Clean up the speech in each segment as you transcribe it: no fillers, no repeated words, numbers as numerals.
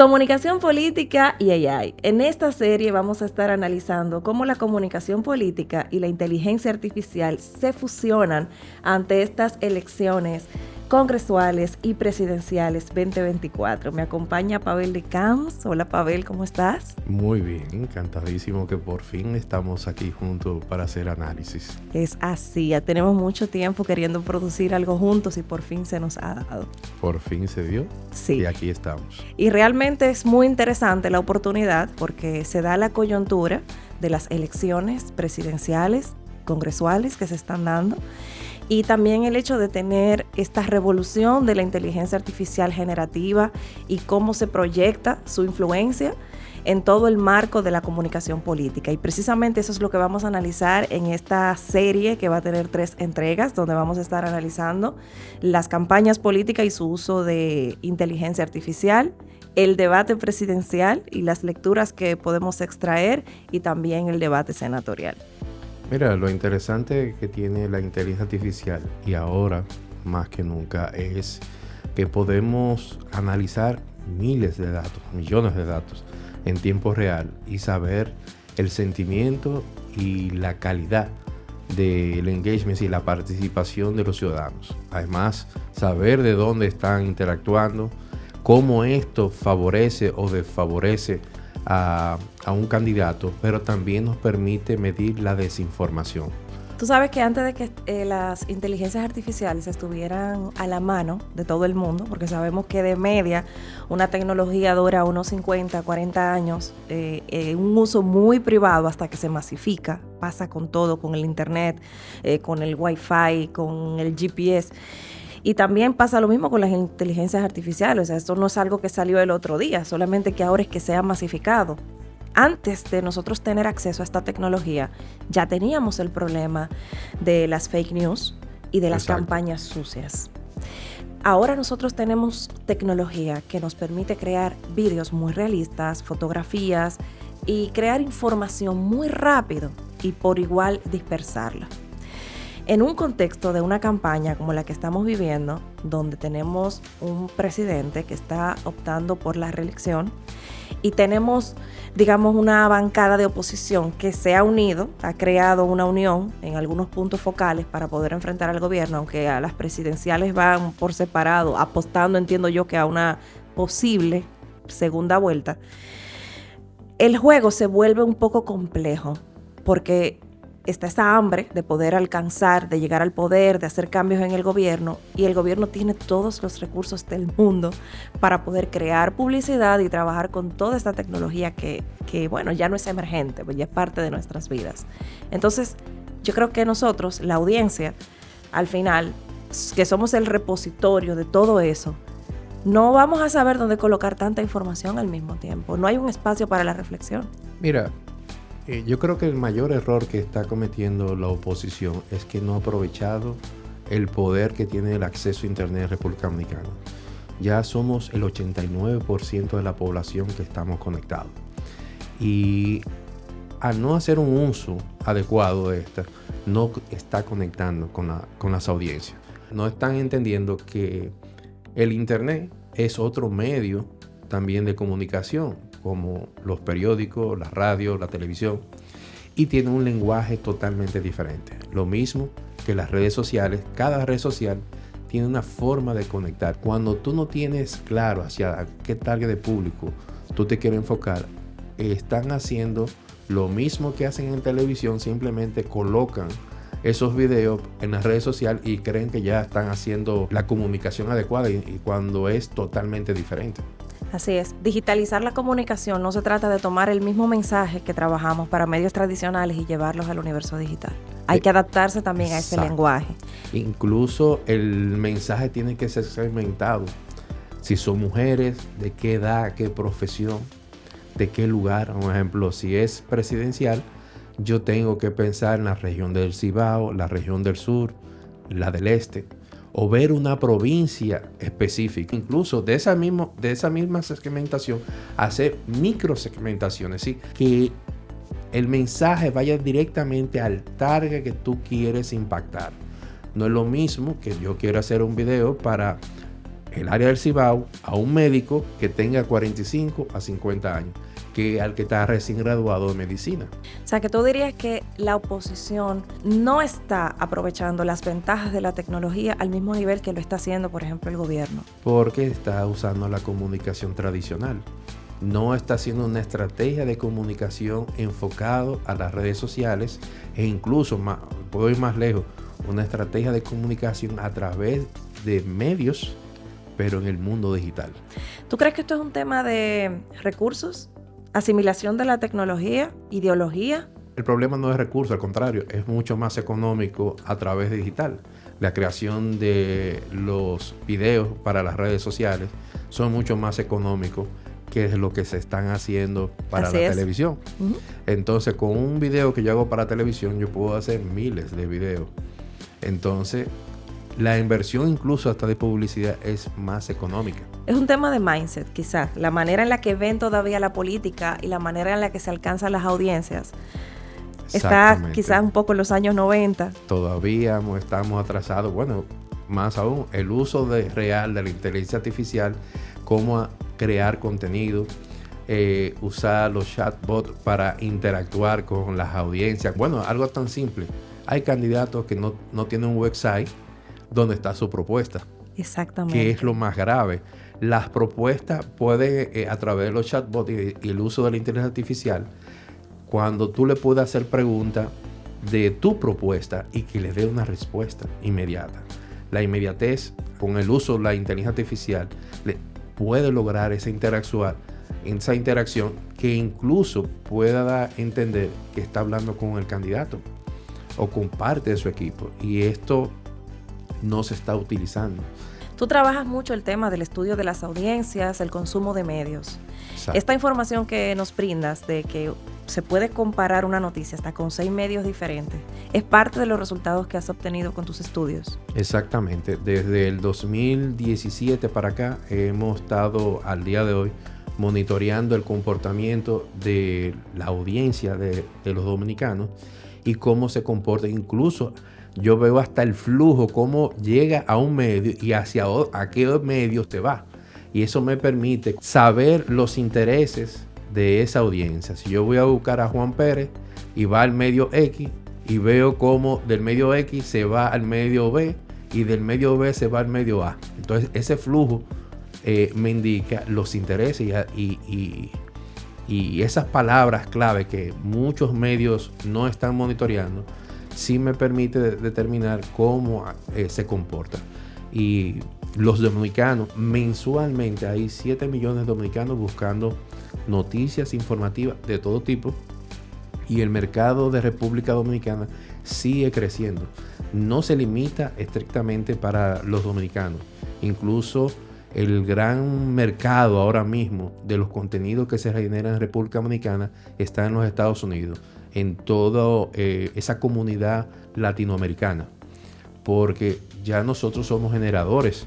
Comunicación política y AI. En esta serie vamos a estar analizando cómo la comunicación política y la inteligencia artificial se fusionan ante estas elecciones congresuales y presidenciales 2024. Me acompaña Pavel de Camps. Hola Pavel, ¿cómo estás? Muy bien, encantadísimo que por fin estamos aquí juntos para hacer análisis. Es así, ya tenemos mucho tiempo queriendo producir algo juntos y por fin se nos ha dado. Por fin se dio. Sí. Y aquí estamos. Y realmente es muy interesante la oportunidad porque se da la coyuntura de las elecciones presidenciales, congresuales que se están dando. Y también el hecho de tener esta revolución de la inteligencia artificial generativa y cómo se proyecta su influencia en todo el marco de la comunicación política. Y precisamente eso es lo que vamos a analizar en esta serie que va a tener 3 entregas, donde vamos a estar analizando las campañas políticas y su uso de inteligencia artificial, el debate presidencial y las lecturas que podemos extraer, y también el debate senatorial. Mira, lo interesante que tiene la inteligencia artificial y ahora más que nunca es que podemos analizar miles de datos, millones de datos en tiempo real y saber el sentimiento y la calidad del engagement y la participación de los ciudadanos. Además, saber de dónde están interactuando, cómo esto favorece o desfavorece a un candidato, pero también nos permite medir la desinformación. Tú sabes que antes de que las inteligencias artificiales estuvieran a la mano de todo el mundo, porque sabemos que de media una tecnología dura unos 50, 40 años, un uso muy privado hasta que se masifica, pasa con todo, con el internet, con el wifi, con el GPS. Y también pasa lo mismo con las inteligencias artificiales. O sea, esto no es algo que salió el otro día, solamente que ahora es que se ha masificado. Antes de nosotros tener acceso a esta tecnología, ya teníamos el problema de las fake news y de las campañas sucias. Ahora nosotros tenemos tecnología que nos permite crear vídeos muy realistas, fotografías y crear información muy rápido y por igual dispersarla. En un contexto de una campaña como la que estamos viviendo, donde tenemos un presidente que está optando por la reelección y tenemos, digamos, una bancada de oposición que se ha unido, ha creado una unión en algunos puntos focales para poder enfrentar al gobierno, aunque a las presidenciales van por separado, apostando, entiendo yo, que a una posible segunda vuelta. El juego se vuelve un poco complejo porque está esa hambre de poder alcanzar, de llegar al poder, de hacer cambios en el gobierno, y el gobierno tiene todos los recursos del mundo para poder crear publicidad y trabajar con toda esta tecnología que bueno, ya no es emergente, pues ya es parte de nuestras vidas. Entonces, yo creo que nosotros, la audiencia, al final, que somos el repositorio de todo eso, no vamos a saber dónde colocar tanta información al mismo tiempo. No hay un espacio para la reflexión. Mira, yo creo que el mayor error que está cometiendo la oposición es que no ha aprovechado el poder que tiene el acceso a Internet en República Dominicana. Ya somos el 89% de la población que estamos conectados. Y al no hacer un uso adecuado de esta, no está conectando con las audiencias. No están entendiendo que el Internet es otro medio también de comunicación, como los periódicos, la radio, la televisión, y tiene un lenguaje totalmente diferente. Lo mismo que las redes sociales, cada red social tiene una forma de conectar. Cuando tú no tienes claro hacia qué target de público tú te quieres enfocar, están haciendo lo mismo que hacen en televisión, simplemente colocan esos videos en las redes sociales y creen que ya están haciendo la comunicación adecuada y cuando es totalmente diferente. Así es, digitalizar la comunicación no se trata de tomar el mismo mensaje que trabajamos para medios tradicionales y llevarlos al universo digital. Hay que adaptarse también a ese lenguaje. Incluso el mensaje tiene que ser segmentado. Si son mujeres, de qué edad, qué profesión, de qué lugar. Por ejemplo, si es presidencial, yo tengo que pensar en la región del Cibao, la región del sur, la del este, o ver una provincia específica. Incluso de esa misma segmentación, hacer microsegmentaciones, ¿sí? Que el mensaje vaya directamente al target que tú quieres impactar. No es lo mismo que yo quiero hacer un video para el área del Cibao a un médico que tenga 45 a 50 años, que al que está recién graduado de medicina. O sea, que tú dirías que la oposición no está aprovechando las ventajas de la tecnología al mismo nivel que lo está haciendo, por ejemplo, el gobierno. Porque está usando la comunicación tradicional. No está haciendo una estrategia de comunicación enfocado a las redes sociales e incluso, puedo ir más lejos, una estrategia de comunicación a través de medios, pero en el mundo digital. ¿Tú crees que esto es un tema de recursos, asimilación de la tecnología, ideología? El problema no es recursos, al contrario, es mucho más económico a través de digital. La creación de los videos para las redes sociales son mucho más económicos que es lo que se están haciendo para la televisión. Uh-huh. Entonces, con un video que yo hago para televisión, yo puedo hacer miles de videos. Entonces, la inversión incluso hasta de publicidad es más económica. Es un tema de mindset, quizás. La manera en la que ven todavía la política y la manera en la que se alcanzan las audiencias está quizás un poco en los años 90. Todavía estamos atrasados. Bueno, más aún, el uso real de la inteligencia artificial, cómo crear contenido, usar los chatbots para interactuar con las audiencias. Bueno, algo tan simple. Hay candidatos que no tienen un website donde está su propuesta. Exactamente. Que es lo más grave. Las propuestas pueden, a través de los chatbots y el uso de la inteligencia artificial, cuando tú le puedes hacer preguntas de tu propuesta y que le dé una respuesta inmediata. La inmediatez con el uso de la inteligencia artificial puede lograr esa interacción que incluso pueda dar a entender que está hablando con el candidato o con parte de su equipo, y esto no se está utilizando. Tú trabajas mucho el tema del estudio de las audiencias, el consumo de medios. Exacto. Esta información que nos brindas de que se puede comparar una noticia hasta con 6 medios diferentes, ¿es parte de los resultados que has obtenido con tus estudios? Exactamente. Desde el 2017 para acá hemos estado al día de hoy monitoreando el comportamiento de la audiencia de los dominicanos y cómo se comporta. Incluso yo veo hasta el flujo, cómo llega a un medio y hacia a qué medios te va. Y eso me permite saber los intereses de esa audiencia. Si yo voy a buscar a Juan Pérez y va al medio X y veo cómo del medio X se va al medio B y del medio B se va al medio A. Entonces ese flujo me indica los intereses y esas palabras clave que muchos medios no están monitoreando, sí me permite determinar cómo se comporta. Y los dominicanos, mensualmente hay 7 millones de dominicanos buscando noticias informativas de todo tipo, y el mercado de República Dominicana sigue creciendo. No se limita estrictamente para los dominicanos. Incluso el gran mercado ahora mismo de los contenidos que se generan en República Dominicana está en los Estados Unidos, en toda esa comunidad latinoamericana, porque ya nosotros somos generadores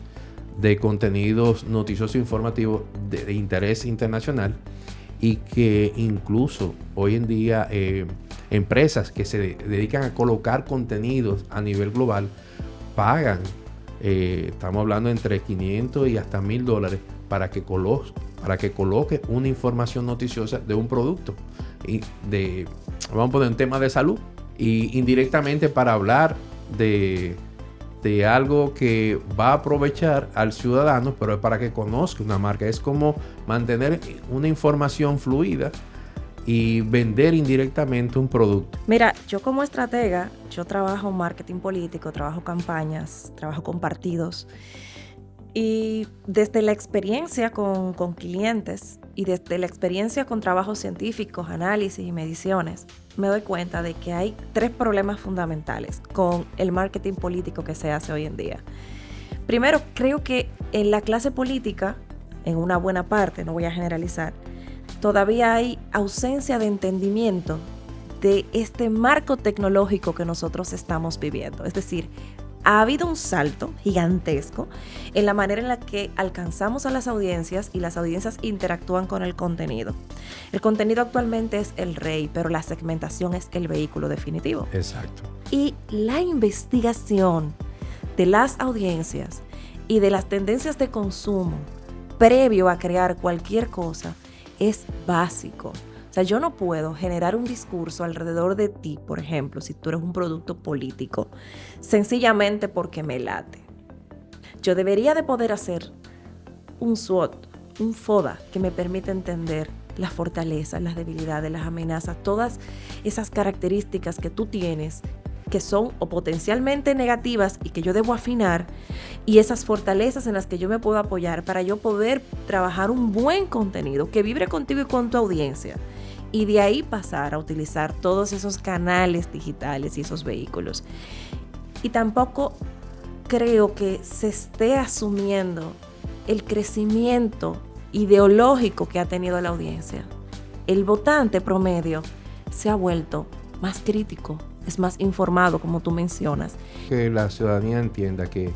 de contenidos noticiosos e informativos de interés internacional, y que incluso hoy en día empresas que se dedican a colocar contenidos a nivel global pagan, estamos hablando entre 500 y hasta $1,000 para que coloque una información noticiosa de un producto, y vamos a poner un tema de salud, y indirectamente para hablar de algo que va a aprovechar al ciudadano, pero es para que conozca una marca. Es como mantener una información fluida y vender indirectamente un producto. Mira, yo como estratega, yo trabajo marketing político, trabajo campañas, trabajo con partidos, y desde la experiencia con clientes y desde la experiencia con trabajos científicos, análisis y mediciones, me doy cuenta de que hay 3 problemas fundamentales con el marketing político que se hace hoy en día. Primero, creo que en la clase política, en una buena parte, no voy a generalizar, todavía hay ausencia de entendimiento de este marco tecnológico que nosotros estamos viviendo. Es decir, ha habido un salto gigantesco en la manera en la que alcanzamos a las audiencias y las audiencias interactúan con el contenido. El contenido actualmente es el rey, pero la segmentación es el vehículo definitivo. Exacto. Y la investigación de las audiencias y de las tendencias de consumo previo a crear cualquier cosa es básico. O sea, yo no puedo generar un discurso alrededor de ti, por ejemplo, si tú eres un producto político, sencillamente porque me late. Yo debería de poder hacer un SWOT, un FODA, que me permita entender las fortalezas, las debilidades, las amenazas, todas esas características que tú tienes que son o potencialmente negativas y que yo debo afinar, y esas fortalezas en las que yo me puedo apoyar para yo poder trabajar un buen contenido que vibre contigo y con tu audiencia, y de ahí pasar a utilizar todos esos canales digitales y esos vehículos. Y tampoco creo que se esté asumiendo el crecimiento ideológico que ha tenido la audiencia. El votante promedio se ha vuelto más crítico, es más informado, como tú mencionas. Que la ciudadanía entienda que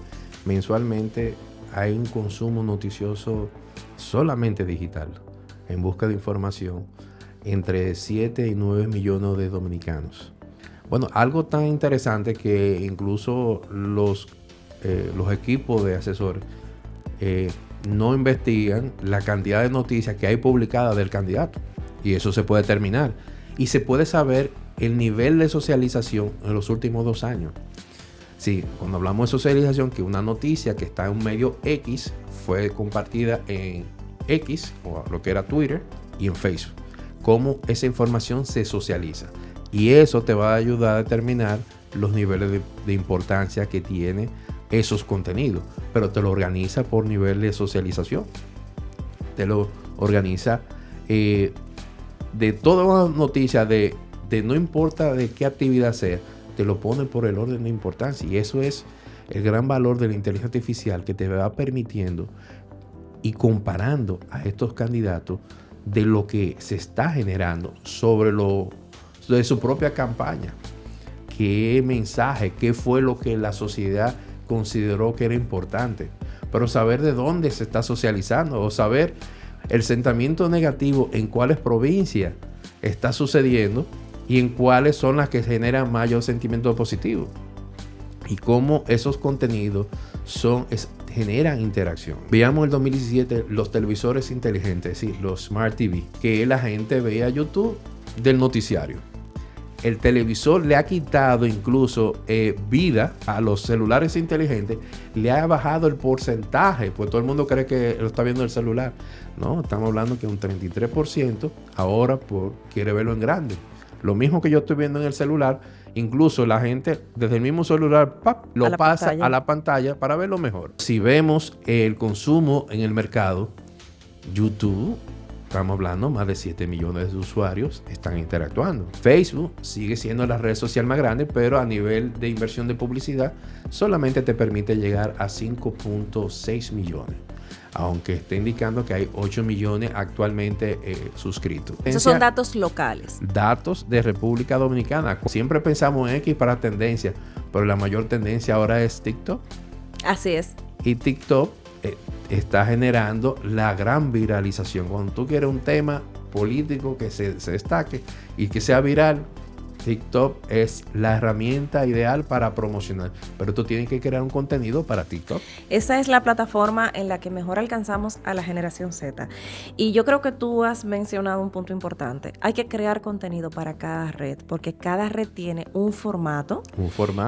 mensualmente hay un consumo noticioso solamente digital, en busca de información, entre 7 y 9 millones de dominicanos. Bueno, algo tan interesante que incluso los equipos de asesores no investigan la cantidad de noticias que hay publicadas del candidato, y eso se puede determinar y se puede saber el nivel de socialización en los últimos 2 años. Sí, cuando hablamos de socialización, que una noticia que está en un medio X fue compartida en X, o lo que era Twitter, y en Facebook, cómo esa información se socializa, y eso te va a ayudar a determinar los niveles de importancia que tiene esos contenidos, pero te lo organiza por nivel de socialización, te lo organiza de toda noticia, de no importa de qué actividad sea, te lo pone por el orden de importancia, y eso es el gran valor de la inteligencia artificial, que te va permitiendo y comparando a estos candidatos de lo que se está generando de su propia campaña, qué mensaje, qué fue lo que la sociedad consideró que era importante, pero saber de dónde se está socializando, o saber el sentimiento negativo en cuáles provincias está sucediendo y en cuáles son las que generan mayor sentimiento positivo, y cómo esos contenidos generan interacción. Veamos el 2017 los televisores inteligentes, es decir, los Smart TV, que la gente veía YouTube del noticiario. El televisor le ha quitado incluso vida a los celulares inteligentes, le ha bajado el porcentaje, pues todo el mundo cree que lo está viendo el celular. No, estamos hablando que un 33% ahora quiere verlo en grande. Lo mismo que yo estoy viendo en el celular, incluso la gente desde el mismo celular lo pasa a la pantalla para verlo mejor. Si vemos el consumo en el mercado, YouTube, estamos hablando, más de 7 millones de usuarios están interactuando. Facebook sigue siendo la red social más grande, pero a nivel de inversión de publicidad solamente te permite llegar a 5.6 millones. Aunque esté indicando que hay 8 millones actualmente suscritos. Esos son datos locales. Datos de República Dominicana. Siempre pensamos en X para tendencia, pero la mayor tendencia ahora es TikTok. Así es. Y TikTok está generando la gran viralización. Cuando tú quieres un tema político que se destaque y que sea viral, TikTok es la herramienta ideal para promocionar, pero tú tienes que crear un contenido para TikTok. Esa es la plataforma en la que mejor alcanzamos a la generación Z. Y yo creo que tú has mencionado un punto importante. Hay que crear contenido para cada red, porque cada red tiene un formato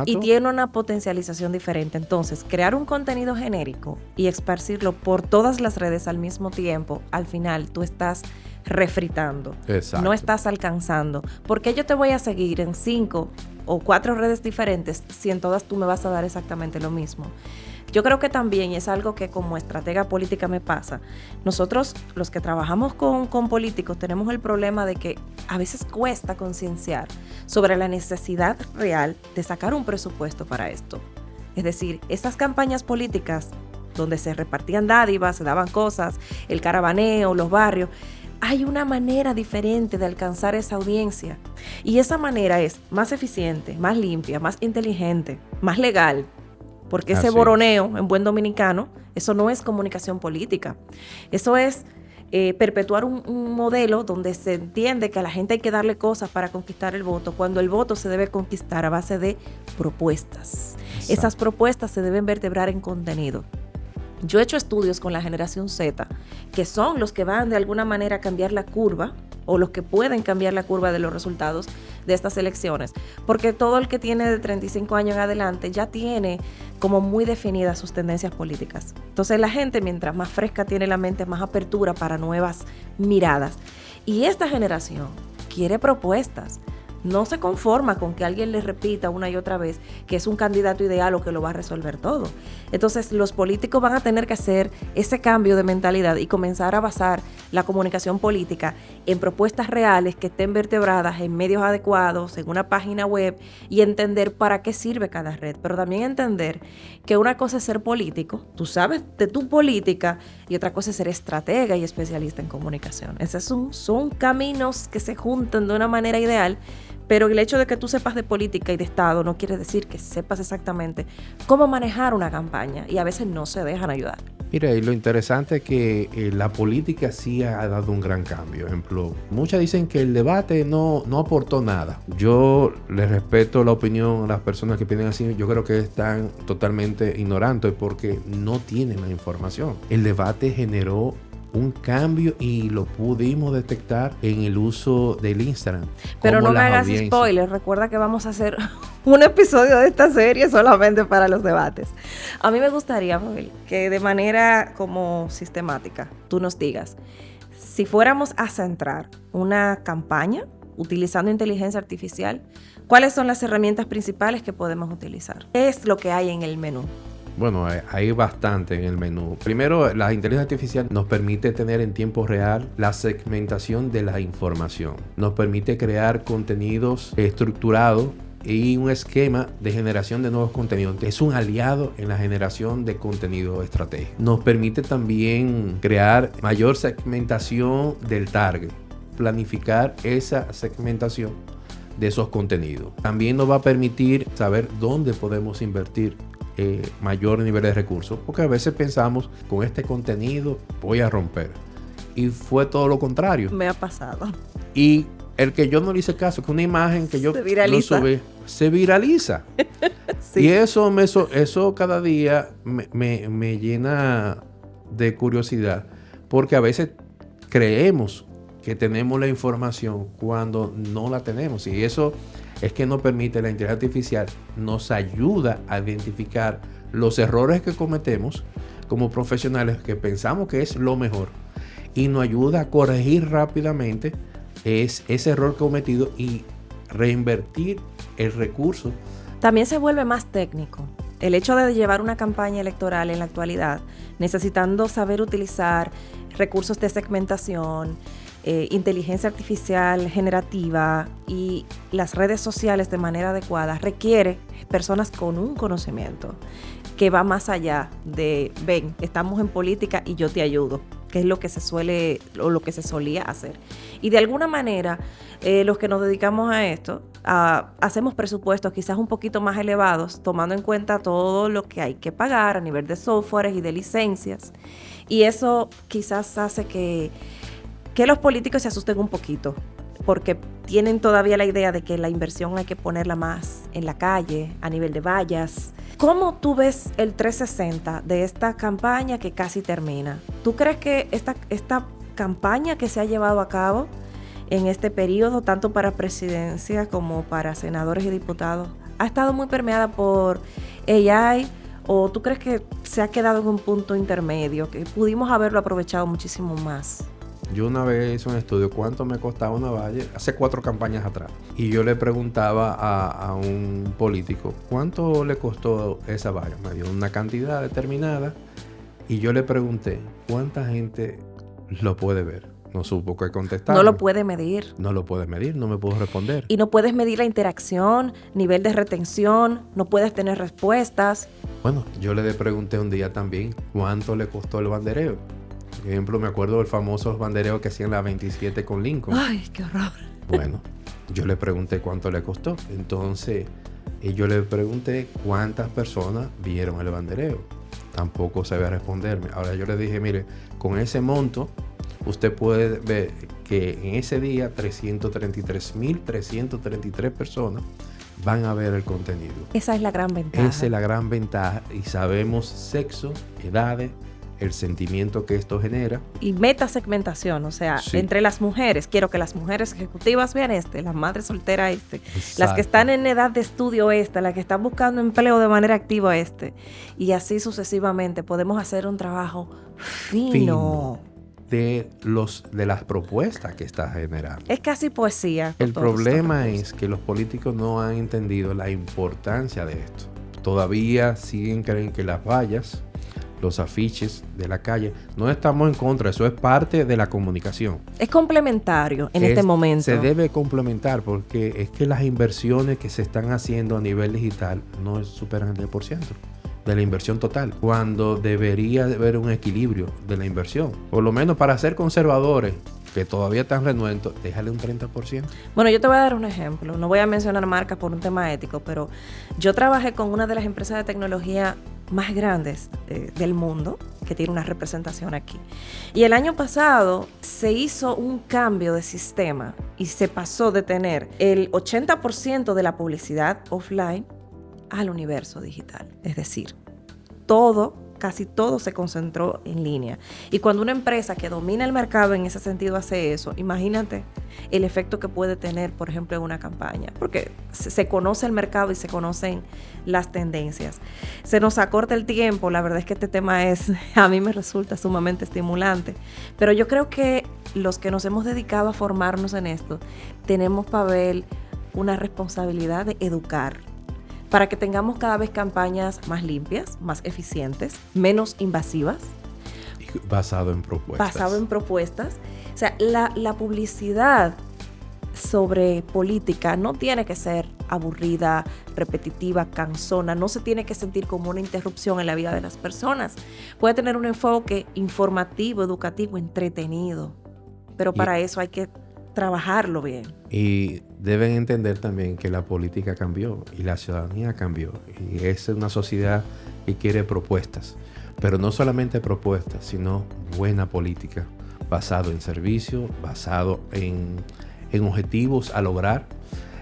y tiene una potencialización diferente. Entonces, crear un contenido genérico y esparcirlo por todas las redes al mismo tiempo, al final tú estás refritando. Exacto. No estás alcanzando. ¿Por qué yo te voy a seguir en 5 o 4 redes diferentes si en todas tú me vas a dar exactamente lo mismo? Yo creo que también, y es algo que como estratega política me pasa, nosotros los que trabajamos con políticos tenemos el problema de que a veces cuesta concienciar sobre la necesidad real de sacar un presupuesto para esto. Es decir, esas campañas políticas donde se repartían dádivas, se daban cosas, el caravaneo, los barrios, hay una manera diferente de alcanzar esa audiencia, y esa manera es más eficiente, más limpia, más inteligente, más legal, porque ese boroneo en buen dominicano, eso no es comunicación política, eso es perpetuar un modelo donde se entiende que a la gente hay que darle cosas para conquistar el voto, cuando el voto se debe conquistar a base de propuestas. Exacto. Esas propuestas se deben vertebrar en contenido. Yo he hecho estudios con la generación Z, que son los que van de alguna manera a cambiar la curva, o los que pueden cambiar la curva de los resultados de estas elecciones, porque todo el que tiene de 35 años en adelante ya tiene como muy definidas sus tendencias políticas. Entonces la gente, mientras más fresca tiene la mente, más apertura para nuevas miradas. Y esta generación quiere propuestas. No se conforma con que alguien le repita una y otra vez que es un candidato ideal o que lo va a resolver todo. Entonces, los políticos van a tener que hacer ese cambio de mentalidad y comenzar a basar la comunicación política en propuestas reales que estén vertebradas en medios adecuados, en una página web, y entender para qué sirve cada red. Pero también entender que una cosa es ser político, tú sabes de tu política, y otra cosa es ser estratega y especialista en comunicación. Esos son caminos que se juntan de una manera ideal. Pero el hecho de que tú sepas de política y de Estado no quiere decir que sepas exactamente cómo manejar una campaña, y a veces no se dejan ayudar. Mira, y lo interesante es que la política sí ha dado un gran cambio. Por ejemplo, muchas dicen que el debate no aportó nada. Yo les respeto la opinión a las personas que piensan así. Yo creo que están totalmente ignorantes porque no tienen la información. El debate generó un cambio y lo pudimos detectar en el uso del Instagram. Pero no me hagas spoilers, recuerda que vamos a hacer un episodio de esta serie solamente para los debates. A mí me gustaría, Mabel, que de manera como sistemática tú nos digas, si fuéramos a centrar una campaña utilizando inteligencia artificial, ¿cuáles son las herramientas principales que podemos utilizar? ¿Qué es lo que hay en el menú? Bueno, hay bastante en el menú. Primero, la inteligencia artificial nos permite tener en tiempo real la segmentación de la información. Nos permite crear contenidos estructurados y un esquema de generación de nuevos contenidos. Es un aliado en la generación de contenido estratégico. Nos permite también crear mayor segmentación del target, planificar esa segmentación de esos contenidos. También nos va a permitir saber dónde podemos invertir mayor nivel de recursos, porque a veces pensamos, con este contenido voy a romper, y fue todo lo contrario. Me ha pasado. Y el que yo no le hice caso, que una imagen que yo lo subí, se viraliza. Sí. Y eso cada día me llena de curiosidad, porque a veces creemos que tenemos la información cuando no la tenemos, y eso es que nos permite, la inteligencia artificial nos ayuda a identificar los errores que cometemos como profesionales que pensamos que es lo mejor, y nos ayuda a corregir rápidamente ese error cometido y reinvertir el recurso. También se vuelve más técnico. El hecho de llevar una campaña electoral en la actualidad, necesitando saber utilizar recursos de segmentación, inteligencia artificial generativa y las redes sociales de manera adecuada, requiere personas con un conocimiento que va más allá de, ven, estamos en política y yo te ayudo, que es lo que se suele o lo que se solía hacer. Y de alguna manera, los que nos dedicamos a esto, hacemos presupuestos quizás un poquito más elevados, tomando en cuenta todo lo que hay que pagar a nivel de softwares y de licencias. Y eso quizás hace que los políticos se asusten un poquito, porque tienen todavía la idea de que la inversión hay que ponerla más en la calle, a nivel de vallas. ¿Cómo tú ves el 360 de esta campaña que casi termina? ¿Tú crees que esta campaña que se ha llevado a cabo en este periodo, tanto para presidencia como para senadores y diputados, ha estado muy permeada por AI? ¿O tú crees que se ha quedado en un punto intermedio, que pudimos haberlo aprovechado muchísimo más? Yo una vez hice un estudio, ¿cuánto me costaba una valla? Hace 4 campañas atrás. Y yo le preguntaba a un político, ¿cuánto le costó esa valla? Me dio una cantidad determinada. Y yo le pregunté, ¿cuánta gente lo puede ver? No supo qué contestar. No lo puede medir. No lo puede medir, no me puedo responder. Y no puedes medir la interacción, nivel de retención, no puedes tener respuestas. Bueno, yo le pregunté un día también, ¿cuánto le costó el bandereo? Por ejemplo, me acuerdo del famoso bandereo que hacían la 27 con Lincoln. ¡Ay, qué horror! Bueno, yo le pregunté cuánto le costó. Entonces, yo le pregunté cuántas personas vieron el bandereo. Tampoco sabía responderme. Ahora yo le dije, mire, con ese monto, usted puede ver que en ese día 333.333 personas van a ver el contenido. Esa es la gran ventaja. Esa es la gran ventaja y sabemos sexo, edades, el sentimiento que esto genera. Y metasegmentación, o sea, Sí. entre las mujeres, quiero que las mujeres ejecutivas vean las madres solteras las que Exacto. están en edad de estudio las que están buscando empleo de manera activa y así sucesivamente. Podemos hacer un trabajo fino. de las propuestas que está generando. Es casi poesía. con El todos estos problema recursos. es que los políticos no han entendido la importancia de esto. Todavía siguen creyendo que las vallas, los afiches de la calle, no estamos en contra, eso es parte de la comunicación. Es complementario en este momento. Se debe complementar porque es que las inversiones que se están haciendo a nivel digital no superan el 10% de la inversión total, cuando debería haber un equilibrio de la inversión. Por lo menos para ser conservadores, que todavía están renuentes, déjale un 30%. Bueno, yo te voy a dar un ejemplo. No voy a mencionar marcas por un tema ético, pero yo trabajé con una de las empresas de tecnología más grandes del mundo, que tiene una representación aquí. Y el año pasado se hizo un cambio de sistema y se pasó de tener el 80% de la publicidad offline al universo digital. Es decir, casi todo se concentró en línea. Y cuando una empresa que domina el mercado en ese sentido hace eso, imagínate el efecto que puede tener, por ejemplo, en una campaña, porque se conoce el mercado y se conocen las tendencias. Se nos acorta el tiempo, la verdad es que este tema a mí me resulta sumamente estimulante, pero yo creo que los que nos hemos dedicado a formarnos en esto, tenemos, Pavel, una responsabilidad de educar, para que tengamos cada vez campañas más limpias, más eficientes, menos invasivas. Basado en propuestas. O sea, la publicidad sobre política no tiene que ser aburrida, repetitiva, cansona, no se tiene que sentir como una interrupción en la vida de las personas. Puede tener un enfoque informativo, educativo, entretenido, pero para eso hay que trabajarlo bien. Y deben entender también que la política cambió y la ciudadanía cambió. Y es una sociedad que quiere propuestas. Pero no solamente propuestas, sino buena política. Basado en servicio, basado en objetivos a lograr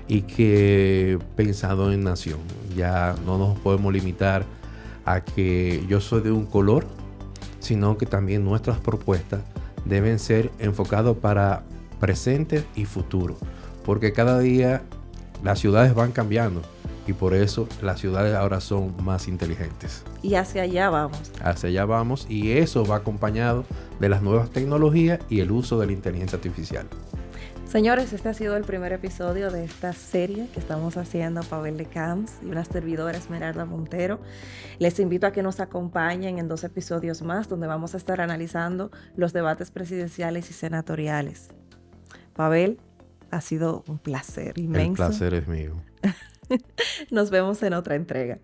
y que pensado en nación. Ya no nos podemos limitar a que yo soy de un color, sino que también nuestras propuestas deben ser enfocadas para presente y futuro, porque cada día las ciudades van cambiando y por eso las ciudades ahora son más inteligentes. Y hacia allá vamos. Hacia allá vamos y eso va acompañado de las nuevas tecnologías y el uso de la inteligencia artificial. Señores, este ha sido el primer episodio de esta serie que estamos haciendo Pavel de Camps y una servidora Esmeralda Montero. Les invito a que nos acompañen en 2 episodios más donde vamos a estar analizando los debates presidenciales y senatoriales. Pavel, ha sido un placer inmenso. El placer es mío. Nos vemos en otra entrega.